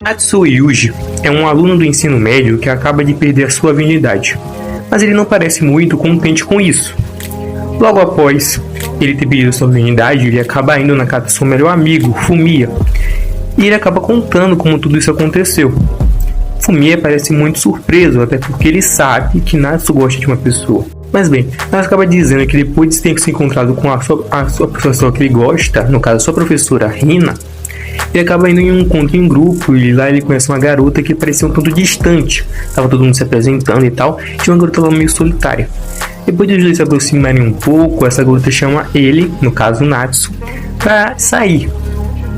Natsuo Yuji é um aluno do ensino médio que acaba de perder a sua virgindade, mas ele não parece muito contente com isso. Logo após ele ter perdido sua virgindade, ele acaba indo na casa do seu melhor amigo, Fumiya, e ele acaba contando como tudo isso aconteceu. Fumiya parece muito surpreso, até porque ele sabe que Natsuo gosta de uma pessoa. Mas bem, ela acaba dizendo que depois de ter se encontrado com a sua professora que ele gosta, no caso a sua professora Rina, ele acaba indo em um encontro em grupo e lá ele conhece uma garota que parecia um tanto distante. Tava todo mundo se apresentando e tal, tinha uma garota lá meio solitária. Depois de os dois se aproximarem um pouco, essa garota chama ele, no caso Natsuo, pra sair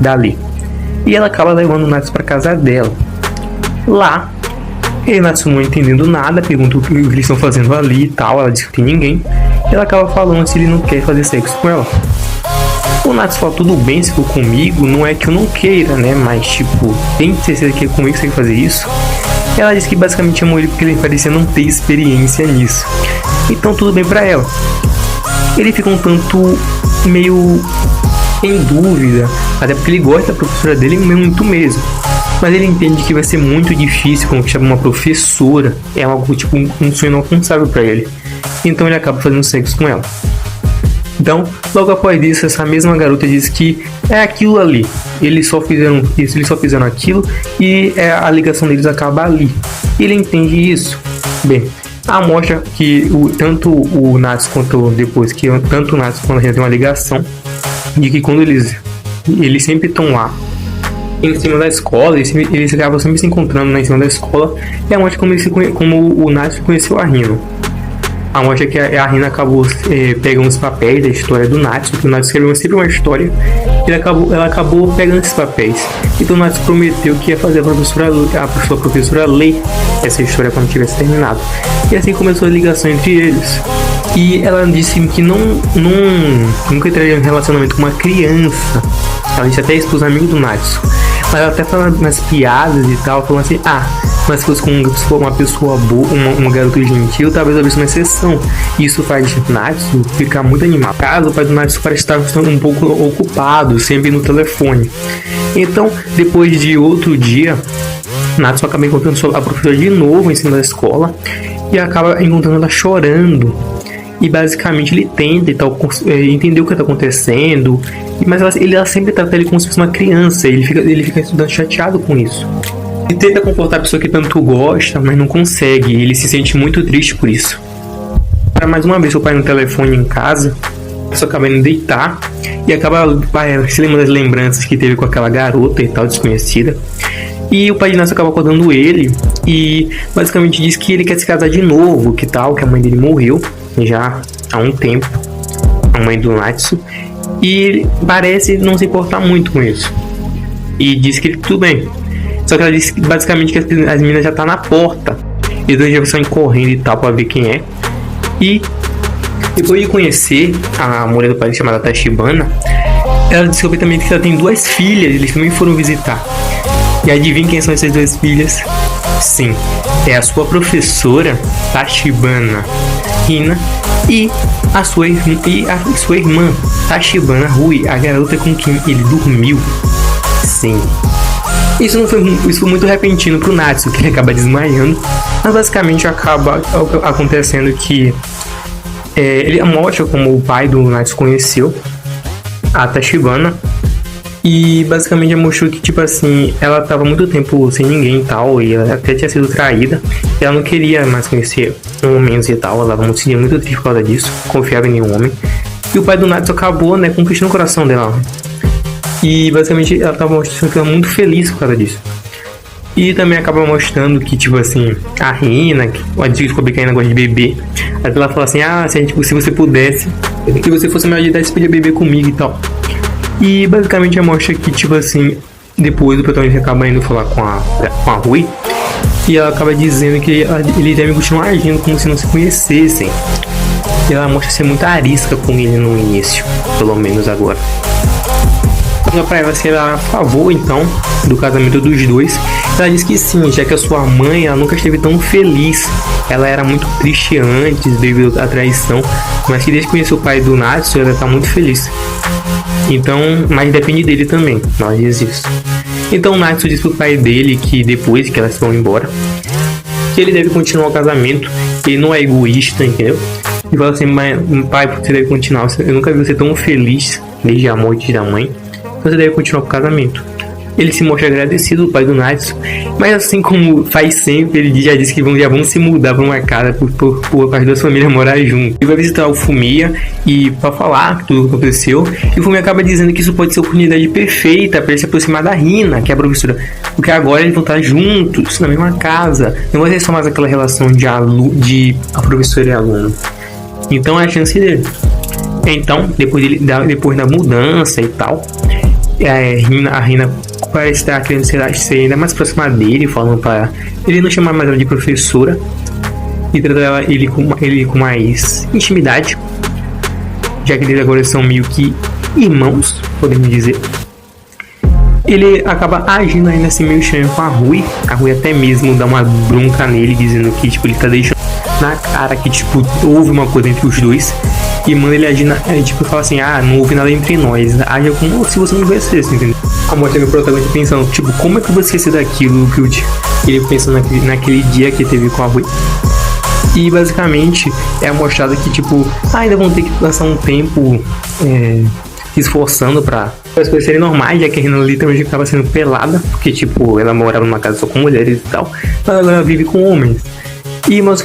dali. E ela acaba levando o Natsuo pra casa dela. Lá, Natsuo não entendendo nada, pergunta o que eles estão fazendo ali e tal, ela diz que tem ninguém. E ela acaba falando se ele não quer fazer sexo com ela. O Natsuo fala, tudo bem se for comigo, não é que eu não queira, né, mas tipo, tem certeza que é comigo que você quer fazer isso? Ela diz que basicamente chamou ele porque ele parecia não ter experiência nisso. Então tudo bem pra ela. Ele fica um tanto meio em dúvida, até porque ele gosta da professora dele muito mesmo. Mas ele entende que vai ser muito difícil quando chama uma professora, é algo tipo um sonho inalcançável pra ele. Então ele acaba fazendo sexo com ela. Então, logo após isso, essa mesma garota diz que é aquilo ali. Eles só fizeram isso, eles só fizeram aquilo e a ligação deles acaba ali. Ele entende isso. Bem, ela mostra que tanto o Natsuo quanto depois que tanto o Natsuo quanto a gente tem uma ligação de que quando eles sempre estão lá em cima da escola, eles acabam sempre se encontrando em cima da escola. E a mostra como o Natsuo conheceu a Rina. A mostra que a Rina acabou pegando os papéis da história do Natsuo, porque o Natsuo escreveu sempre uma história, e ela acabou pegando esses papéis. Então o Natsuo prometeu que ia fazer a sua professora ler essa história quando tivesse terminado. E assim começou a ligação entre eles. E ela disse que nunca entraria em relacionamento com uma criança. Ela disse até isso para os amigos do Natsuo. Mas ela até falando nas piadas e tal, falando assim, mas se fosse com uma pessoa boa, uma garota gentil, talvez houvesse uma exceção. Isso faz Natsuo ficar muito animado. Caso o pai do Natsuo parece estar um pouco ocupado, sempre no telefone. Então, depois de outro dia, Natsuo acaba encontrando a professora de novo em cima da escola e acaba encontrando ela chorando. E basicamente ele tenta entender o que está acontecendo, mas ela sempre trata ele como se fosse uma criança. Ele fica estudando chateado com isso. Ele tenta confortar a pessoa que tanto gosta, mas não consegue. Ele se sente muito triste por isso. Para mais uma vez, o pai no telefone em casa, só acaba indo deitar e acaba se lembrando das lembranças que teve com aquela garota e tal, desconhecida. E o pai de Natsuo acaba acordando ele e basicamente diz que ele quer se casar de novo, que a mãe dele morreu já há um tempo, a mãe do Natsuo, e ele parece não se importar muito com isso. E diz que tudo bem. Só que ela disse basicamente que as meninas já tá na porta. E dois já saem correndo e tal pra ver quem é. E depois de conhecer a mulher do pai chamada Tachibana, ela descobriu também que ela tem duas filhas. Eles também foram visitar. E adivinha quem são essas duas filhas? Sim, é a sua professora Tachibana Rina e a sua irmã Tachibana Rui, a garota com quem ele dormiu. Sim. Isso foi muito repentino pro Natsuo, que ele acaba desmaiando. Mas basicamente acaba acontecendo que ele mostra como o pai do Natsuo conheceu a Tachibana. E basicamente mostrou que, ela tava muito tempo sem ninguém e tal, e ela até tinha sido traída. E ela não queria mais conhecer homens e tal, ela se sentia muito triste por causa disso, confiava em nenhum homem. E o pai do Natsuo acabou, conquistando o coração dela. E basicamente ela tava mostrando que ela muito feliz por causa disso. E também acaba mostrando que, a Rina, que descobriu que a Rina gosta de beber. Aí ela fala assim, se você pudesse, se você fosse maior de idade, você podia beber comigo e tal. E basicamente mostra que, depois o protagonista acaba indo falar com a Rui. E ela acaba dizendo que ele deve continuar agindo como se não se conhecessem. E ela mostra ser muito arisca com ele no início, pelo menos agora. Pra ela ser a favor, então, do casamento dos dois. Ela diz que sim, já que a sua mãe ela nunca esteve tão feliz. Ela era muito triste antes devido à traição, mas que desde que conheceu o pai do Natsu, ela está muito feliz. Então, mas depende dele também, ela diz isso. Então o Natsu diz pro pai dele que depois que elas vão embora, que ele deve continuar o casamento, ele não é egoísta, entendeu? E fala assim, pai, você deve continuar, eu nunca vi você tão feliz desde a morte da mãe, você deve continuar com o casamento. Ele se mostra agradecido ao pai do Natsu, mas assim como faz sempre, ele já disse que já vão se mudar para uma casa por as duas famílias morar junto. Ele vai visitar o Fumiya e para falar tudo o que aconteceu, e o Fumiya acaba dizendo que isso pode ser a oportunidade perfeita para ele se aproximar da Hina, que é a professora, porque agora eles vão estar juntos na mesma casa, não vai ser só mais aquela relação de a professora e aluno. Então é a chance dele. Então, depois da mudança e tal, a Hina parece estar querendo ser ainda mais próxima dele, falando para ele não chamar mais ela de professora e tratar ele com mais intimidade, já que eles agora são meio que irmãos, podemos dizer. Ele acaba agindo ainda assim meio estranho com a Rui até mesmo dá uma bronca nele, dizendo que tipo, ele tá deixando na cara que tipo, houve uma coisa entre os dois. E manda ele agir, tipo, fala assim, não houve nada entre nós, haja como se você não conhecesse, entendeu? A morte do protagonista pensando, tipo, como é que eu vou esquecer daquilo que ele pensou naquele dia que teve com a Rui? E basicamente é mostrado que, tipo, ainda vão ter que passar um tempo se esforçando pra as coisas serem normais, já que a Hina literalmente acaba sendo pelada, porque, tipo, ela morava numa casa só com mulheres e tal, mas agora ela vive com homens.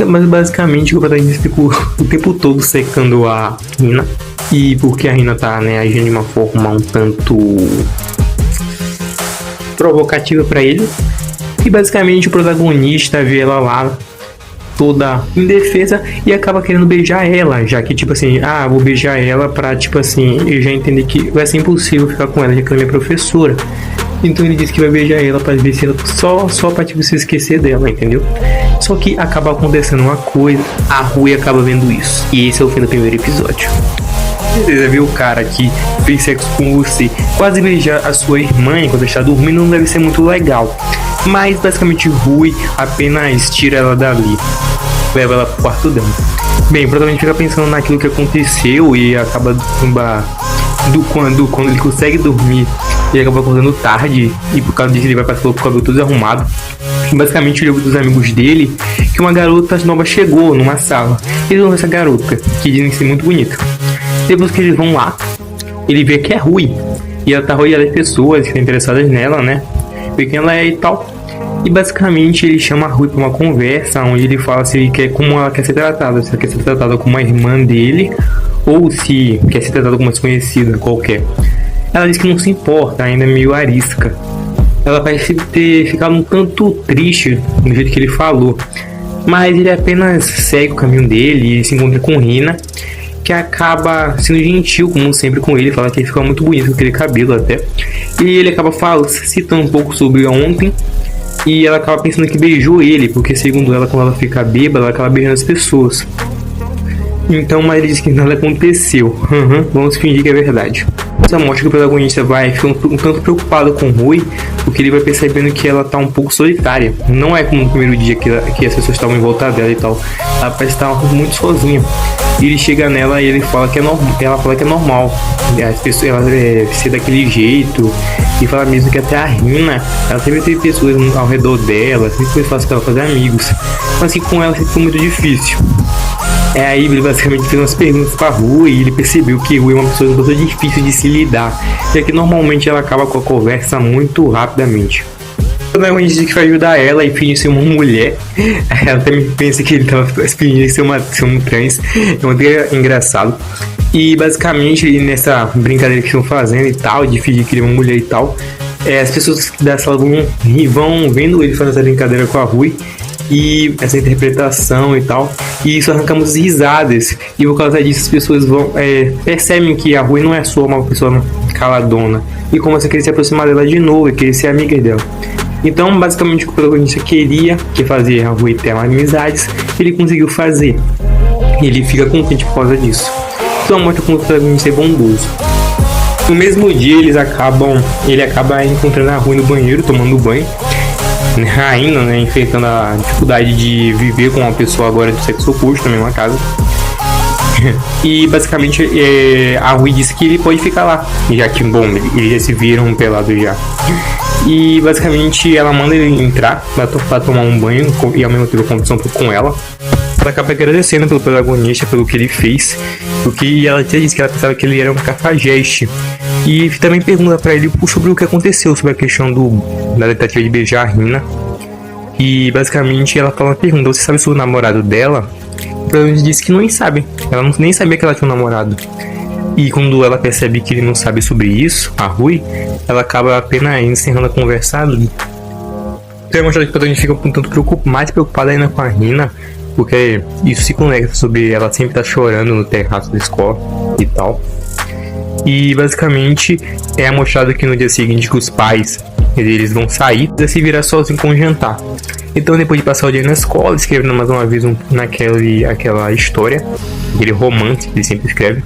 Mas basicamente o protagonista ficou o tempo todo secando a Hina. E porque a Hina tá agindo de uma forma um tanto provocativa pra ele. E basicamente o protagonista vê ela lá toda indefesa e acaba querendo beijar ela. Já que tipo assim, vou beijar ela pra tipo assim, eu já entendi que vai ser impossível ficar com ela, já que ela é minha professora. Então ele disse que vai beijar ela pra ver se ela só pra tipo, se esquecer dela, entendeu? Só que acaba acontecendo uma coisa, a Rui acaba vendo isso. E esse é o fim do primeiro episódio. Você viu o cara que fez sexo com você, quase beijar a sua irmã enquanto está dormindo, não deve ser muito legal. Mas basicamente Rui apenas tira ela dali, leva ela pro quarto dela. Bem, provavelmente fica pensando naquilo que aconteceu e acaba quando ele consegue dormir, ele acaba acordando tarde e por causa disso ele vai para o cabelo todo arrumado. Basicamente ele ouve dos amigos dele que uma garota nova chegou numa sala. Eles vão ver essa garota, que dizem ser muito bonita. Depois que eles vão lá, ele vê que é Rui. E ela tá rodeada de pessoas que estão interessadas nela, né? Vê quem ela é e tal. E basicamente ele chama a Rui para uma conversa onde ele fala se ele quer, como ela quer ser tratada. Se ela quer ser tratada como uma irmã dele ou se quer ser tratada como uma desconhecida qualquer. Ela diz que não se importa, ainda é meio arisca. Ela parece ter ficado um tanto triste do jeito que ele falou. Mas ele apenas segue o caminho dele e se encontra com Hina, que acaba sendo gentil, como sempre, com ele. Fala que ele fica muito bonito com aquele cabelo até. E ele acaba citando um pouco sobre ontem. E ela acaba pensando que beijou ele, porque segundo ela, quando ela fica bêbada, ela acaba beijando as pessoas. Então, mas ele diz que nada aconteceu. Vamos fingir que é verdade. Essa mostra que o protagonista vai ficar um tanto preocupado com Rui, porque ele vai percebendo que ela tá um pouco solitária. Não é como no primeiro dia que as pessoas estavam em volta dela e tal. Ela parece estar muito sozinha. E ele chega nela e ele fala que é normal. Ela fala que é normal. As pessoas, ela ser daquele jeito. E fala mesmo que até a Hina, ela sempre teve pessoas ao redor dela, sempre foi fácil para ela fazer amigos. Mas que com ela sempre foi muito difícil. Aí ele basicamente fez umas perguntas pra Rui e ele percebeu que Rui é uma pessoa muito difícil de se lidar, já que normalmente ela acaba com a conversa muito rapidamente. O protagonista diz que vai ajudar ela e finge ser uma mulher. Ela também pensa que ele tava fingindo ser um trans. É muito engraçado. E basicamente nessa brincadeira que estão fazendo e tal, de fingir que ele é uma mulher e tal, as pessoas da sala vão vendo ele fazendo essa brincadeira com a Rui e essa interpretação e tal, e isso arranca muitas risadas, e por causa disso as pessoas percebem que a Rui não é só uma pessoa caladona e começam a querer se aproximar dela de novo e querer ser amiga dela. Então basicamente o que o protagonista queria, que fazer a Rui ter amizades, ele conseguiu fazer, e ele fica contente por causa disso. Então mostra como o protagonista é bondoso. No mesmo dia ele acaba encontrando a Rui no banheiro tomando banho. a Hina, né, enfrentando a dificuldade de viver com uma pessoa agora do sexo oposto na mesma casa. E basicamente a Rui disse que ele pode ficar lá, já que, bom, eles já se viram pelados já. E basicamente ela manda ele entrar pra tomar um banho e ao mesmo tempo conversar um pouco com ela. Ela acaba agradecendo pelo protagonista, pelo que ele fez, porque ela até disse que ela pensava que ele era um cafajeste. E também pergunta pra ele sobre o que aconteceu, sobre a questão da tentativa de beijar a Hina. E basicamente ela fala uma pergunta: você sabe sobre o namorado dela? Ela disse que não sabe, ela nem sabia que ela tinha um namorado. E quando ela percebe que ele não sabe sobre isso, a Rui, ela acaba apenas encerrando a conversa ali. Então é mostrado que o protagonista fica um tanto mais preocupada ainda com a Hina, porque isso se conecta sobre ela sempre estar chorando no terraço da escola e tal. E basicamente é mostrado que no dia seguinte que os pais eles vão sair e se virar sozinho com o jantar. Então depois de passar o dia na escola, escrevendo mais uma vez aquela história, aquele romance que ele sempre escreve,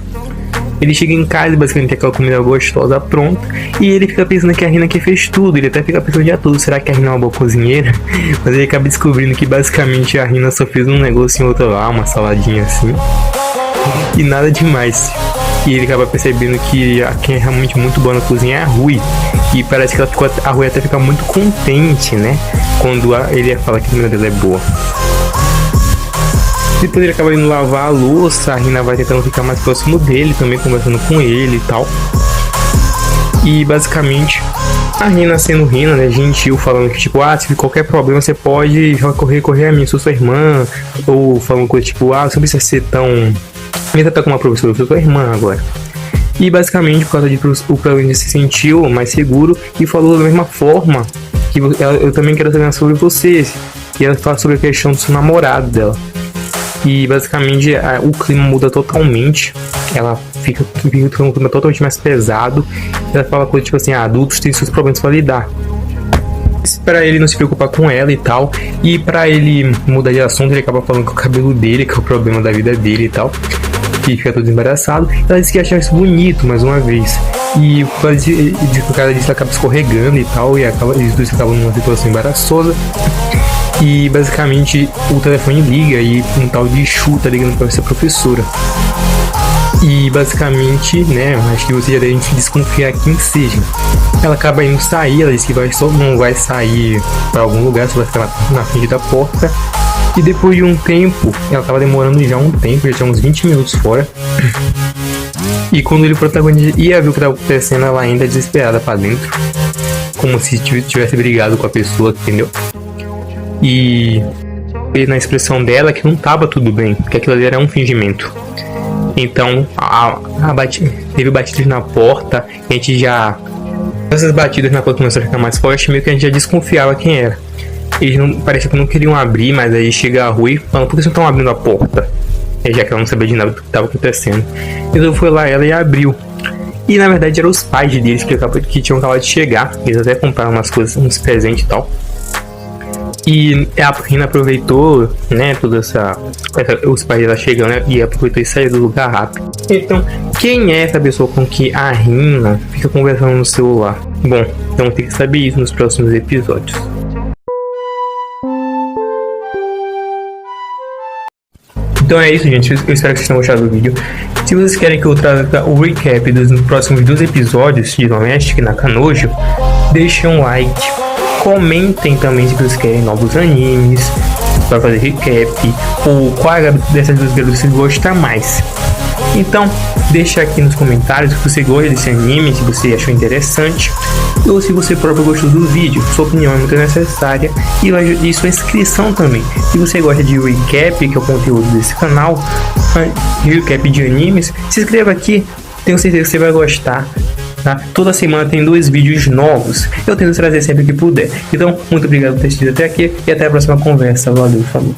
ele chega em casa e basicamente tem aquela comida gostosa pronta, e ele fica pensando que a Hina que fez tudo. Ele até fica pensando de tudo, será que a Hina é uma boa cozinheira? Mas ele acaba descobrindo que basicamente a Hina só fez um negocinho outro lá, uma saladinha assim, e nada demais. E ele acaba percebendo que quem é realmente muito boa na cozinha é a Rui. E parece que a Rui até fica muito contente, né, quando ele fala que a comida dela é boa. Depois ele acaba indo lavar a louça, a Hina vai tentando ficar mais próximo dele, também conversando com ele e tal. E basicamente a Hina sendo Hina, né, gentil, falando que tipo, se tiver qualquer problema você pode recorrer a mim, sou sua irmã. Ou falando coisa tipo, você não precisa ser tão... Me tratar como uma professora, eu sou sua irmã agora. E basicamente por causa disso o protagonista se sentiu mais seguro e falou da mesma forma que eu também quero saber sobre vocês. E ela fala sobre a questão do seu namorado dela. E basicamente o clima muda totalmente. Ela fica um clima totalmente mais pesado. Ela fala coisa tipo assim, adultos têm seus problemas para lidar. Pra ele não se preocupar com ela e tal. E pra ele mudar de assunto, ele acaba falando com o cabelo dele, que é o problema da vida dele e tal. E fica todo embaraçado. Ela disse que achava isso bonito mais uma vez. E o cara disse que acaba escorregando e tal. E eles dois acabam numa situação embaraçosa. E basicamente o telefone liga e um tal de Shu tá ligando pra essa professora. E basicamente, né, acho que você já deve desconfiar quem seja. Ela acaba indo sair, ela disse que não vai sair pra algum lugar, só vai ficar na frente da porta. E depois de um tempo, ela tava demorando já um tempo, já tinha uns 20 minutos fora. E quando ele, o protagonista, ia ver o que tava acontecendo, ela ainda desesperada pra dentro, como se tivesse brigado com a pessoa, entendeu? E na expressão dela que não tava tudo bem, que aquilo ali era um fingimento. Então teve batidas na porta, a gente já... Essas batidas na porta começaram a ficar mais forte, meio que a gente já desconfiava quem era. Eles parecia que não queriam abrir, mas aí chega a Rui falando, por que vocês não estão abrindo a porta? Já que ela não sabia de nada do que estava acontecendo. Então foi lá ela e abriu. E na verdade eram os pais deles que tinham acabado de chegar. Eles até compraram umas coisas, uns presentes e tal. E a Hina aproveitou, né, os pais dela chegando, né, e aproveitou e saiu do lugar rápido. Então, quem é essa pessoa com que a Hina fica conversando no celular? Bom, então tem que saber isso nos próximos episódios. Então é isso, gente. Eu espero que vocês tenham gostado do vídeo. Se vocês querem que eu traga o recap dos próximos 2 episódios de Domestic na Kanojo, deixem um like. Comentem também se vocês querem novos animes para fazer recap, ou qual dessas 2 garotas vocês gostam mais. Então, deixa aqui nos comentários se você gosta desse anime, se você achou interessante, ou se você próprio gostou do vídeo. Sua opinião é muito necessária, e sua inscrição também. Se você gosta de recap, que é o conteúdo desse canal, recap de animes, se inscreva aqui, tenho certeza que você vai gostar. Tá? Toda semana tem 2 vídeos novos. Eu tento trazer sempre que puder. Então, muito obrigado por ter assistido até aqui e até a próxima conversa. Valeu, falou.